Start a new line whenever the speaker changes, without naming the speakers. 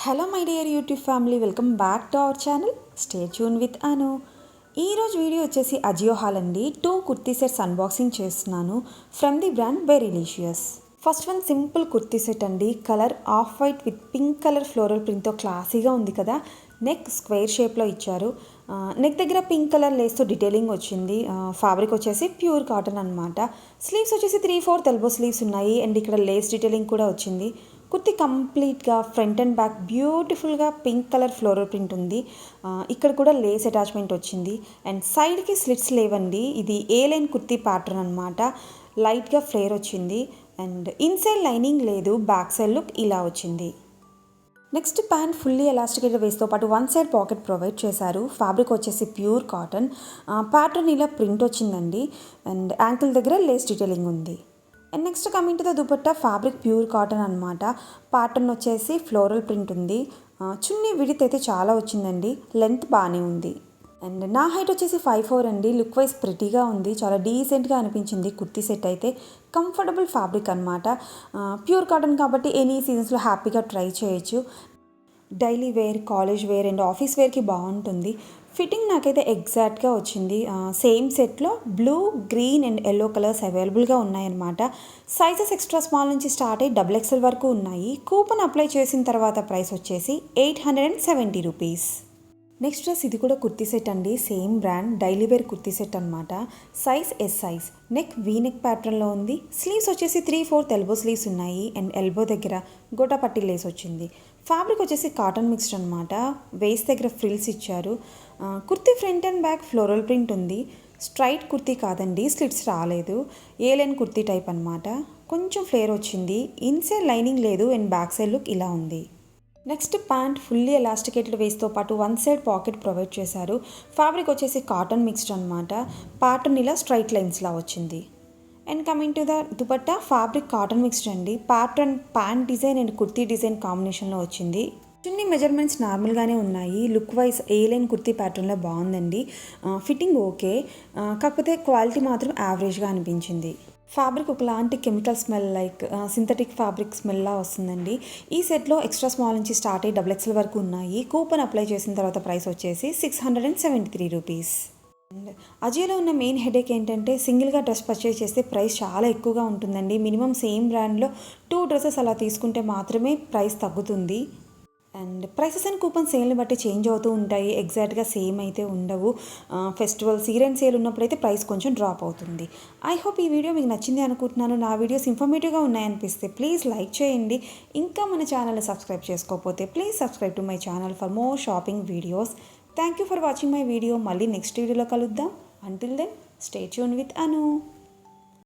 Hello my dear YouTube family, welcome back to our channel. Stay tuned with Anu. ఈరోజు video వచ్చేసి Ajio haul అండి. 2 kurti sets unboxing చేస్తున్నాను from the brand Verilicious. First one simple kurti set అండి. Colour of white with pink colour floral ప్రింట్తో క్లాసీగా ఉంది కదా. Neck square షేప్లో ఇచ్చారు. నెక్ దగ్గర పింక్ కలర్ లేస్తో డీటెయిలింగ్ వచ్చింది. ఫ్యాబ్రిక్ వచ్చేసి ప్యూర్ కాటన్ అనమాట. స్లీవ్స్ వచ్చేసి 3/4 ఎల్బో స్లీవ్స్ ఉన్నాయి అండ్ ఇక్కడ లేస్ డీటెయిలింగ్ కూడా వచ్చింది. కుర్తి కంప్లీట్గా ఫ్రంట్ అండ్ బ్యాక్ బ్యూటిఫుల్గా పింక్ కలర్ ఫ్లోరల్ ప్రింట్ ఉంది. ఇక్కడ కూడా లేస్ అటాచ్మెంట్ వచ్చింది అండ్ సైడ్కి స్లిట్స్ లేవండి. ఇది ఏ లైన్ కుర్తి ప్యాటర్న్ అనమాట. లైట్గా ఫ్లేర్ వచ్చింది అండ్ ఇన్సైడ్ లైనింగ్ లేదు. బ్యాక్ సైడ్ లుక్ ఇలా వచ్చింది. నెక్స్ట్ ప్యాంట్ ఫుల్లీ ఎలాస్టికేటెడ్ వేస్తో పాటు వన్ సైడ్ పాకెట్ ప్రొవైడ్ చేశారు. ఫ్యాబ్రిక్ వచ్చేసి ప్యూర్ కాటన్. ప్యాటర్న్ ఇలా ప్రింట్ వచ్చిందండి అండ్ యాంకిల్ దగ్గర లేస్ డీటెయిలింగ్ ఉంది. And next coming to the dupatta, fabric pure cotton అనమాట. ప్యాటర్న్ వచ్చేసి ఫ్లోరల్ ప్రింట్ ఉంది. చున్నీ విడిత్ అయితే చాలా వచ్చిందండి. లెంత్ బాగానే ఉంది అండ్ నా హైట్ వచ్చేసి 5'4" అండి. లుక్ వైజ్ ప్రిటీగా ఉంది. చాలా డీసెంట్గా అనిపించింది కుర్తీ సెట్ అయితే. కంఫర్టబుల్ ఫ్యాబ్రిక్ అనమాట. ప్యూర్ కాటన్ కాబట్టి ఎనీ సీజన్స్లో హ్యాపీగా ట్రై చేయొచ్చు. Daily wear, college wear and office వేర్కి బాగుంటుంది. ఫిట్టింగ్ నాకైతే ఎగ్జాక్ట్గా వచ్చింది. సేమ్ సెట్లో blue, green and yellow colours అవైలబుల్గా ఉన్నాయన్నమాట. సైజెస్ ఎక్స్ట్రా స్మాల్ నుంచి స్టార్ట్ అయ్యి XXL వరకు ఉన్నాయి. కూపన్ అప్లై చేసిన తర్వాత ప్రైస్ వచ్చేసి 870 రూపీస్. నెక్స్ట్ డ్రెస్, ఇది కూడా కుర్తీ సెట్ అండి. Same brand, daily wear kurti set అనమాట. Size S size. Neck V neck ప్యాటర్న్లో ఉంది. స్లీవ్స్ వచ్చేసి 3/4 ఎల్బో స్లీవ్స్ ఉన్నాయి అండ్ ఎల్బో దగ్గర గోటా పట్టి లేస్ వచ్చింది. ఫ్యాబ్రిక్ వచ్చేసి కాటన్ మిక్స్డ్ అనమాట. వేస్ట్ దగ్గర ఫ్రిల్స్ ఇచ్చారు. Kurti front and back floral print ఉంది. స్ట్రైట్ కుర్తీ కాదండి, స్లిట్స్ రాలేదు. ఏ లైన్ కుర్తీ టైప్ అనమాట. కొంచెం ఫ్లేర్ వచ్చింది. ఇన్సైడ్ లైనింగ్ లేదు అండ్ బ్యాక్ సైడ్ లుక్ ఇలా ఉంది. నెక్స్ట్ ప్యాంట్ ఫుల్లీ ఎలాస్టికేటెడ్ వేస్తో పాటు వన్ సైడ్ పాకెట్ ప్రొవైడ్ చేశారు. ఫ్యాబ్రిక్ వచ్చేసి కాటన్ మిక్స్డ్ అనమాట. ప్యాటర్న్ ఇలా స్ట్రైట్ లైన్స్లా వచ్చింది. And coming to the dupatta, fabric cotton mixed అండి. Pattern pant design and kurti design కాంబినేషన్లో వచ్చింది. చిన్ని మెజర్మెంట్స్ నార్మల్గానే ఉన్నాయి. Look wise A line kurti ప్యాటర్న్లో బాగుందండి. ఫిట్టింగ్ ఓకే, కాకపోతే క్వాలిటీ మాత్రం యావరేజ్గా అనిపించింది. ఫ్యాబ్రిక్ ఒకలాంటి chemical smell, like synthetic fabric స్మెల్లా వస్తుందండి. ఈ సెట్లో ఎక్స్ట్రా స్మాల్ నుంచి స్టార్ట్ అయ్యి XXL వరకు ఉన్నాయి. కూపన్ అప్లై చేసిన తర్వాత ప్రైస్ వచ్చేసి 673 రూపీస్. అండ్ అజియోలో ఉన్న మెయిన్ హెడేక్ ఏంటంటే, సింగిల్గా డ్రెస్ పర్చేస్ చేస్తే ప్రైస్ చాలా ఎక్కువగా ఉంటుందండి. మినిమం సేమ్ బ్రాండ్లో 2 డ్రెస్సెస్ అలా తీసుకుంటే మాత్రమే ప్రైస్ తగ్గుతుంది. అండ్ ప్రైసెస్ అండ్ కూపన్ సేల్ని బట్టి చేంజ్ అవుతూ ఉంటాయి. ఎగ్జాక్ట్గా సేమ్ అయితే ఉండవు. ఫెస్టివల్స్, ఇయర్ అండ్ సేల్ ఉన్నప్పుడైతే ప్రైస్ కొంచెం డ్రాప్ అవుతుంది. ఐ హోప్ ఈ వీడియో మీకు నచ్చింది అనుకుంటున్నాను. నా వీడియోస్ ఇన్ఫర్మేటివ్గా ఉన్నాయనిపిస్తే ప్లీజ్ లైక్ చేయండి. ఇంకా మన ఛానల్ని సబ్స్క్రైబ్ చేసుకోకపోతే please subscribe to my channel for more shopping videos. Thank you for watching my video. మళ్ళీ నెక్స్ట్ వీడియోలో కలుద్దాం. Until then stay tuned with Anu.